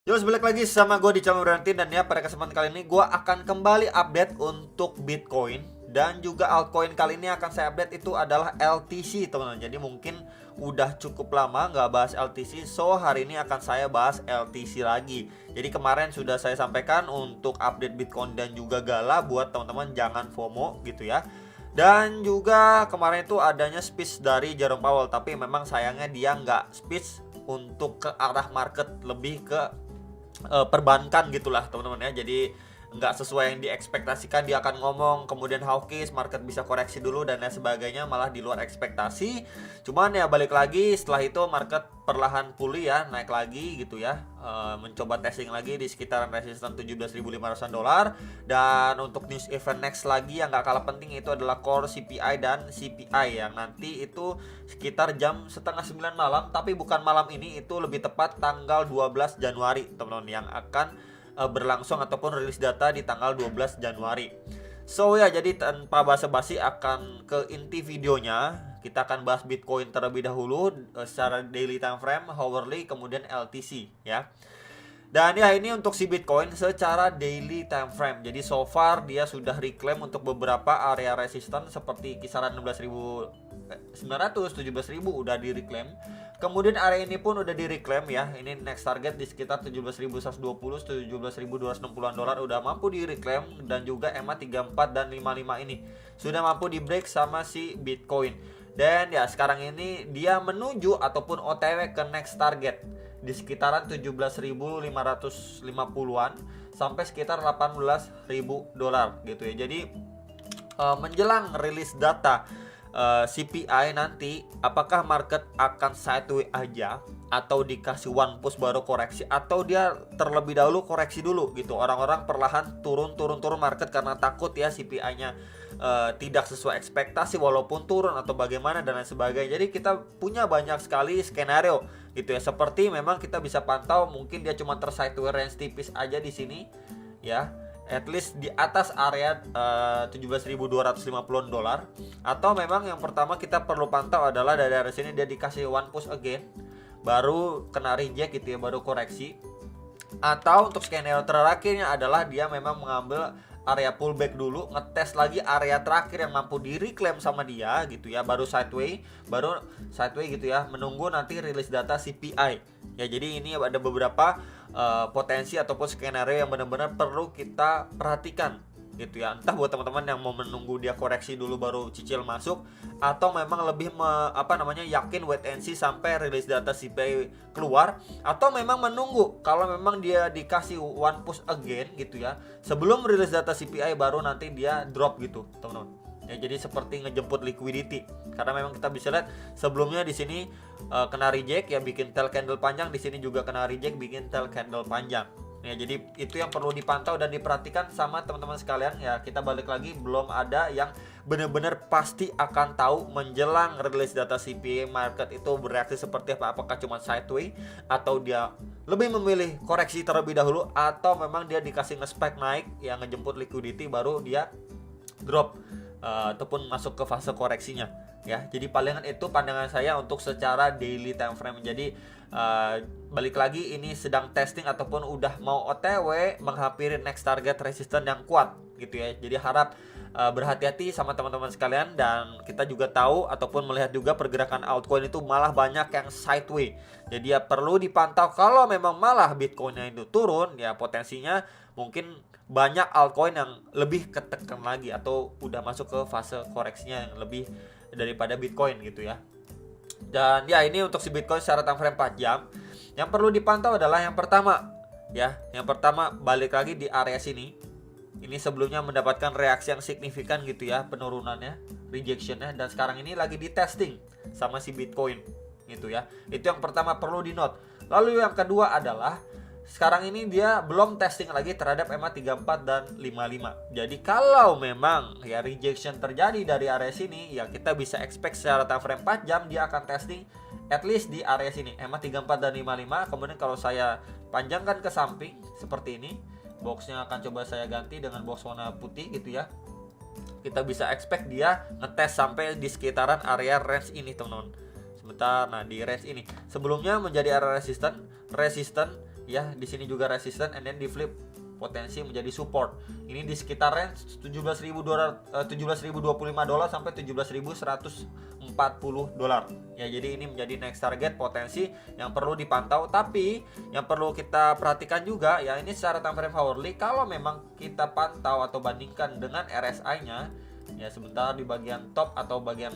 Yo, balik lagi sama gue di channel Rantin. Dan ya, pada kesempatan kali ini gue akan kembali update untuk Bitcoin. Dan juga altcoin kali ini akan saya update itu adalah LTC, teman-teman. Jadi mungkin udah cukup lama nggak bahas LTC, so hari ini akan saya bahas LTC lagi. Jadi kemarin sudah saya sampaikan untuk update Bitcoin dan juga Gala, buat teman-teman jangan FOMO gitu ya. Dan juga kemarin itu adanya speech dari Jerome Powell, tapi memang sayangnya dia nggak speech untuk ke arah market, lebih ke perbankan gitulah teman-teman ya. Jadi nggak sesuai yang diekspektasikan, dia akan ngomong kemudian hawkish, market bisa koreksi dulu dan lain sebagainya, malah di luar ekspektasi. Cuman ya balik lagi setelah itu market perlahan pulih ya, naik lagi gitu ya, mencoba testing lagi di sekitaran resisten 17.500 dolar. Dan untuk news event next lagi yang nggak kalah penting itu adalah core CPI dan CPI yang nanti itu sekitar jam setengah 9 malam, tapi bukan malam ini, itu lebih tepat tanggal 12 Januari teman-teman, yang akan berlangsung ataupun rilis data di tanggal 12 Januari. So ya, jadi tanpa basa-basi akan ke inti videonya. Kita akan bahas Bitcoin terlebih dahulu secara daily time frame, hourly, kemudian LTC ya. Dan ya, ini untuk si Bitcoin secara daily time frame. Jadi so far dia sudah reclaim untuk beberapa area resisten seperti kisaran 16.900, 17.000 udah di reclaim. Kemudian area ini pun udah di reclaim ya. Ini next target di sekitar 17.120, 17.260-an dolar udah mampu di reclaim. Dan juga EMA 34 dan 55 ini sudah mampu di break sama si Bitcoin. Dan ya sekarang ini dia menuju ataupun OTW ke next target di sekitaran 17.550-an sampai sekitar 18.000 dolar gitu ya. Jadi menjelang rilis data CPI nanti, apakah market akan sideways aja atau dikasih one push baru koreksi, atau dia terlebih dahulu koreksi dulu gitu. Orang-orang perlahan turun market karena takut ya CPI-nya tidak sesuai ekspektasi walaupun turun atau bagaimana dan lain sebagainya. Jadi kita punya banyak sekali skenario gitu ya. Seperti memang kita bisa pantau mungkin dia cuma tersideways range tipis aja di sini ya, at least di atas area 17.250 dolar. Atau memang yang pertama kita perlu pantau adalah dari area sini dia dikasih one push again, baru kena reject gitu ya, baru koreksi. Atau untuk skenario terakhirnya adalah dia memang mengambil area pullback dulu, ngetes lagi area terakhir yang mampu di reclaim sama dia gitu ya, baru sideways gitu ya, menunggu nanti rilis data CPI ya. Jadi ini ada beberapa potensi ataupun skenario yang benar-benar perlu kita perhatikan gitu ya. Entah buat teman-teman yang mau menunggu dia koreksi dulu baru cicil masuk, atau memang lebih yakin wait and see sampai rilis data CPI keluar, atau memang menunggu kalau memang dia dikasih one push again gitu ya, sebelum rilis data CPI baru nanti dia drop gitu teman-teman ya. Jadi seperti ngejemput liquidity, karena memang kita bisa lihat sebelumnya di sini kena reject ya, bikin tail candle panjang, di sini juga kena reject, bikin tail candle panjang ya. Jadi itu yang perlu dipantau dan diperhatikan sama teman-teman sekalian ya. Kita balik lagi, belum ada yang benar-benar pasti akan tahu menjelang rilis data CPI market itu bereaksi seperti apa. Apakah cuma sideways, atau dia lebih memilih koreksi terlebih dahulu, atau memang dia dikasih nge-spike naik yang ngejemput liquidity baru dia drop ataupun masuk ke fase koreksinya ya. Jadi palingan itu pandangan saya untuk secara daily time frame. Jadi balik lagi, ini sedang testing ataupun udah mau OTW menghampiri next target resistance yang kuat gitu ya. Jadi harap berhati-hati sama teman-teman sekalian. Dan kita juga tahu ataupun melihat juga pergerakan altcoin itu malah banyak yang sideways. Jadi ya perlu dipantau. Kalau memang malah Bitcoinnya itu turun ya, potensinya mungkin banyak altcoin yang lebih ketekan lagi atau udah masuk ke fase koreksinya yang lebih daripada Bitcoin gitu ya. Dan ya, ini untuk si Bitcoin secara time frame 4 jam. Yang perlu dipantau adalah yang pertama ya. Yang pertama balik lagi di area sini. Ini sebelumnya mendapatkan reaksi yang signifikan gitu ya, penurunannya, rejectionnya, dan sekarang ini lagi di testing sama si Bitcoin gitu ya. Itu yang pertama perlu di note. Lalu yang kedua adalah sekarang ini dia belum testing lagi terhadap EMA 34 dan 55. Jadi kalau memang ya rejection terjadi dari area sini ya, kita bisa expect secara time frame 4 jam dia akan testing at least di area sini, EMA 34 dan 55. Kemudian kalau saya panjangkan ke samping seperti ini, boxnya akan coba saya ganti dengan box warna putih gitu ya. Kita bisa expect dia ngetes sampai di sekitaran area range ini teman-teman. Sebentar, nah di range ini sebelumnya menjadi area resisten ya. Di sini juga resisten, and then di flip potensi menjadi support. Ini di sekitar range 17.025 dolar sampai 17.140 dolar. Ya, jadi ini menjadi next target potensi yang perlu dipantau. Tapi yang perlu kita perhatikan juga ya, ini secara time frame hourly, kalau memang kita pantau atau bandingkan dengan RSI-nya, ya sebentar di bagian top atau bagian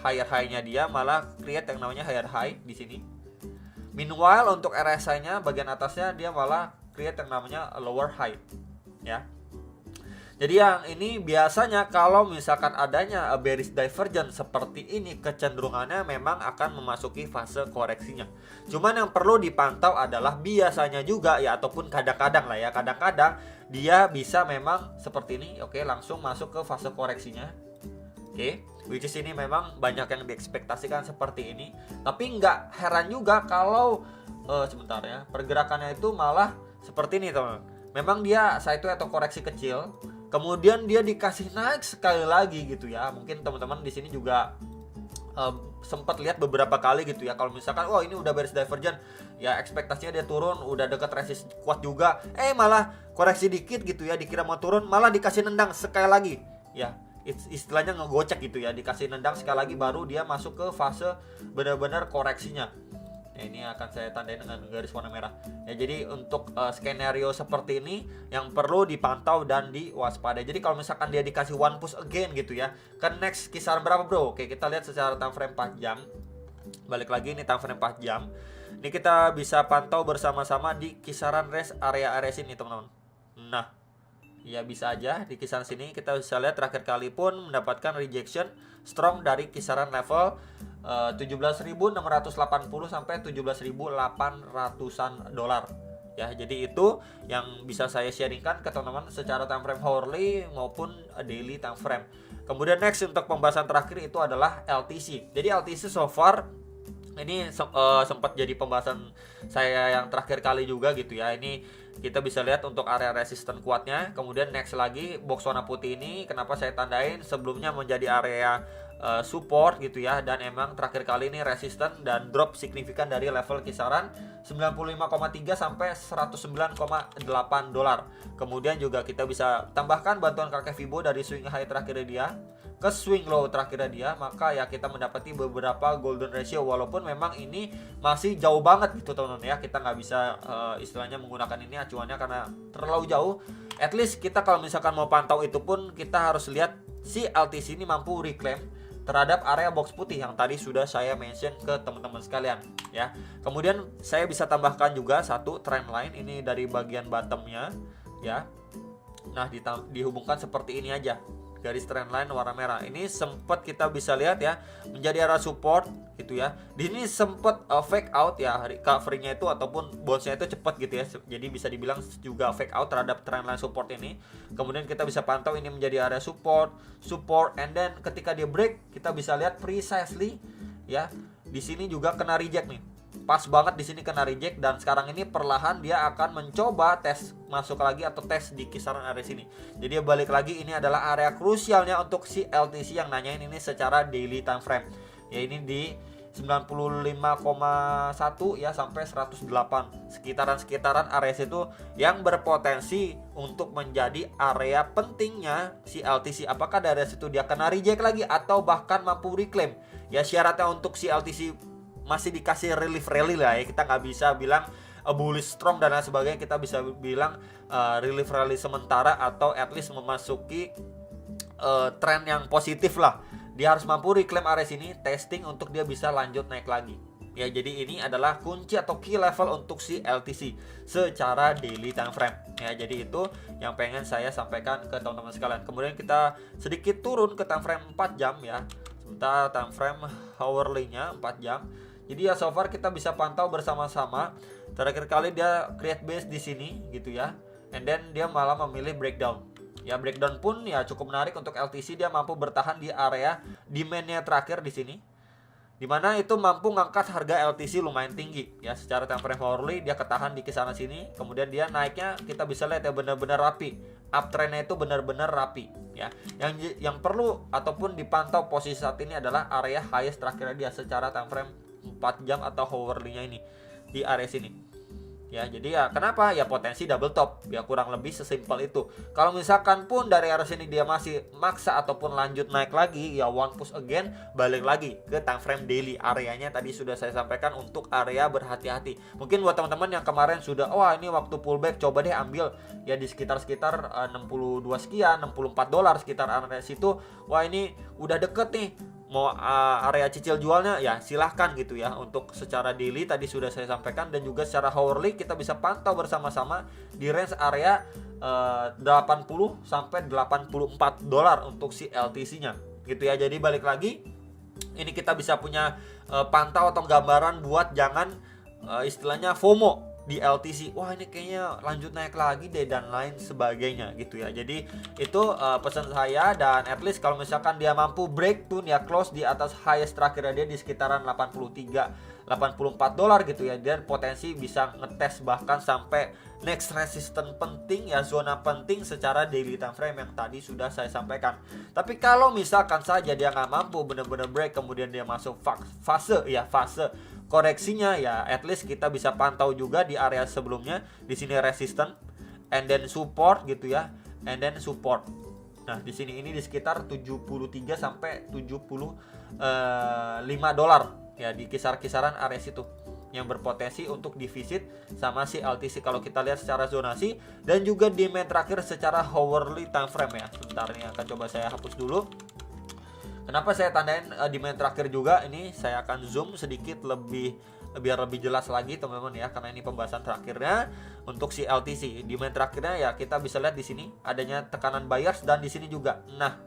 higher high-nya dia malah create yang namanya higher high di sini. Meanwhile untuk RSI-nya bagian atasnya dia malah create yang namanya lower high, ya. Jadi yang ini biasanya kalau misalkan adanya bearish divergence seperti ini, kecenderungannya memang akan memasuki fase koreksinya. Cuman yang perlu dipantau adalah biasanya juga ya, ataupun kadang-kadang lah ya, kadang-kadang dia bisa memang seperti ini, oke, langsung masuk ke fase koreksinya. Oke, which is ini memang banyak yang diekspektasikan seperti ini. Tapi nggak heran juga kalau sebentar ya, pergerakannya itu malah seperti ini teman. Memang dia sideways atau koreksi kecil, kemudian dia dikasih naik sekali lagi gitu ya. Mungkin teman-teman di sini juga sempat lihat beberapa kali gitu ya. Kalau misalkan ini udah bearish divergent, ya ekspektasinya dia turun, udah deket resist kuat juga, malah koreksi dikit gitu ya, dikira mau turun, malah dikasih nendang sekali lagi. Ya, istilahnya ngegocek gitu ya, dikasih nendang sekali lagi baru dia masuk ke fase benar-benar koreksinya. Ya, ini akan saya tandai dengan garis warna merah. Ya, jadi untuk skenario seperti ini yang perlu dipantau dan diwaspadai. Jadi kalau misalkan dia dikasih one push again gitu ya, kan next kisaran berapa bro? Oke, kita lihat secara time frame 4 jam. Balik lagi ini time frame 4 jam. Ini kita bisa pantau bersama-sama di kisaran range area sini teman-teman. Nah, ya bisa aja di kisaran sini kita bisa lihat terakhir kali pun mendapatkan rejection strong dari kisaran level 17.680 sampai 17.800-an dolar. Ya, jadi itu yang bisa saya sharingkan ke teman-teman secara time frame hourly maupun daily time frame. Kemudian next untuk pembahasan terakhir itu adalah LTC. Jadi LTC so far ini sempat jadi pembahasan saya yang terakhir kali juga gitu ya. Ini kita bisa lihat untuk area resisten kuatnya. Kemudian next lagi box warna putih ini kenapa saya tandain sebelumnya menjadi area support gitu ya, dan emang terakhir kali ini resisten dan drop signifikan dari level kisaran 95,3 sampai 109,8 dolar. Kemudian juga kita bisa tambahkan bantuan kakek Fibo dari swing high terakhir dia ke swing low terakhir dia, maka ya kita mendapati beberapa golden ratio, walaupun memang ini masih jauh banget gitu teman-teman ya. Kita nggak bisa istilahnya menggunakan ini acuannya karena terlalu jauh. At least kita kalau misalkan mau pantau itu pun kita harus lihat si LTC ini mampu reclaim terhadap area box putih yang tadi sudah saya mention ke teman-teman sekalian ya. Kemudian saya bisa tambahkan juga satu trend line ini dari bagian bottomnya ya. Nah, dihubungkan seperti ini aja, garis trend line warna merah. Ini sempat kita bisa lihat ya menjadi area support gitu ya. Di sini sempat fake out ya, recovery-nya itu ataupun bounce-nya itu cepat gitu ya. Jadi bisa dibilang juga fake out terhadap trend line support ini. Kemudian kita bisa pantau ini menjadi area support, and then ketika dia break kita bisa lihat precisely ya. Di sini juga kena reject nih. Pas banget di sini kena reject, dan sekarang ini perlahan dia akan mencoba tes masuk lagi atau tes di kisaran area sini. Jadi balik lagi ini adalah area krusialnya untuk si LTC yang nanyain ini secara daily time frame. Ya, ini di 95,1 ya sampai 108. Sekitaran area situ yang berpotensi untuk menjadi area pentingnya si LTC. Apakah dari situ dia kena reject lagi atau bahkan mampu reclaim? Ya, syaratnya untuk si LTC masih dikasih relief rally lah ya. Kita nggak bisa bilang bullish strong dan lain sebagainya. Kita bisa bilang relief rally sementara atau at least memasuki tren yang positif lah. Dia harus mampu reclaim area sini, testing untuk dia bisa lanjut naik lagi. Ya, jadi ini adalah kunci atau key level untuk si LTC secara daily time frame. Ya, jadi itu yang pengen saya sampaikan ke teman-teman sekalian. Kemudian kita sedikit turun ke time frame 4 jam ya. Sebentar, time frame hourly-nya 4 jam. Jadi ya so far kita bisa pantau bersama-sama. Terakhir kali dia create base di sini gitu ya. And then dia malah memilih breakdown. Ya, breakdown pun ya cukup menarik untuk LTC. Dia mampu bertahan di area demand-nya terakhir di sini, dimana itu mampu ngangkat harga LTC lumayan tinggi ya. Secara time frame hourly dia ketahan di kisaran sini. Kemudian dia naiknya kita bisa lihat ya benar-benar rapi. Uptrendnya itu benar-benar rapi ya. Yang perlu ataupun dipantau posisi saat ini adalah area highest terakhir dia secara time frame 4 jam atau hourly-nya ini di area sini. Ya, jadi ya kenapa? Ya potensi double top. Ya kurang lebih sesimpel itu. Kalau misalkan pun dari arah sini dia masih maksa ataupun lanjut naik lagi, ya one push again, balik lagi ke time frame daily. Areanya tadi sudah saya sampaikan untuk area berhati-hati. Mungkin buat teman-teman yang kemarin sudah, wah ini waktu pullback coba deh ambil ya di sekitar 62 sekian, $64 sekitar area situ. Wah ini udah deket nih, mau area cicil jualnya ya silahkan gitu ya. Untuk secara daily tadi sudah saya sampaikan, dan juga secara hourly kita bisa pantau bersama-sama di range area 80 sampai $84 untuk si LTC-nya gitu ya. Jadi balik lagi, ini kita bisa punya pantau atau gambaran buat jangan istilahnya FOMO di LTC. Wah ini kayaknya lanjut naik lagi deh dan lain sebagainya gitu ya. Jadi itu pesan saya, dan at least kalau misalkan dia mampu break pun ya close di atas highest terakhir dia di sekitaran $84 gitu ya, dan potensi bisa ngetes bahkan sampai next resistance penting ya, zona penting secara daily time frame yang tadi sudah saya sampaikan. Tapi kalau misalkan saja dia nggak mampu benar-benar break, kemudian dia masuk fase koreksinya, ya at least kita bisa pantau juga di area sebelumnya. Di sini resistance and then support gitu ya, and then support. Nah di sini ini di sekitar 73 sampai $75 ya, di kisaran area situ yang berpotensi untuk divisit sama si LTC kalau kita lihat secara zonasi, dan juga demand terakhir secara hourly time frame ya. Sebentar, ini akan coba saya hapus dulu. Kenapa saya tandain demand terakhir juga? Ini saya akan zoom sedikit biar lebih jelas lagi teman-teman ya, karena ini pembahasan terakhirnya untuk si LTC. Demand terakhirnya ya kita bisa lihat di sini adanya tekanan buyers, dan di sini juga. Nah,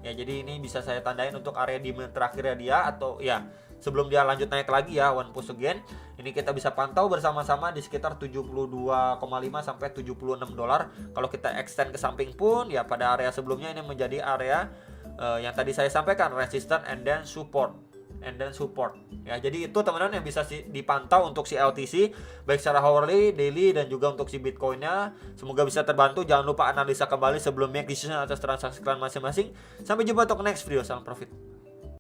ya jadi ini bisa saya tandain untuk area demand terakhirnya dia, atau ya sebelum dia lanjut naik lagi ya one push again. Ini kita bisa pantau bersama-sama di sekitar $72,5 sampai $76. Kalau kita extend ke samping pun ya pada area sebelumnya ini menjadi area yang tadi saya sampaikan, resistance and then support ya. Jadi itu teman-teman yang bisa dipantau untuk si LTC baik secara hourly, daily, dan juga untuk si Bitcoinnya. Semoga bisa terbantu. Jangan lupa analisa kembali sebelum make decision atas transaksi kalian masing-masing. Sampai jumpa untuk next video. Salam profit.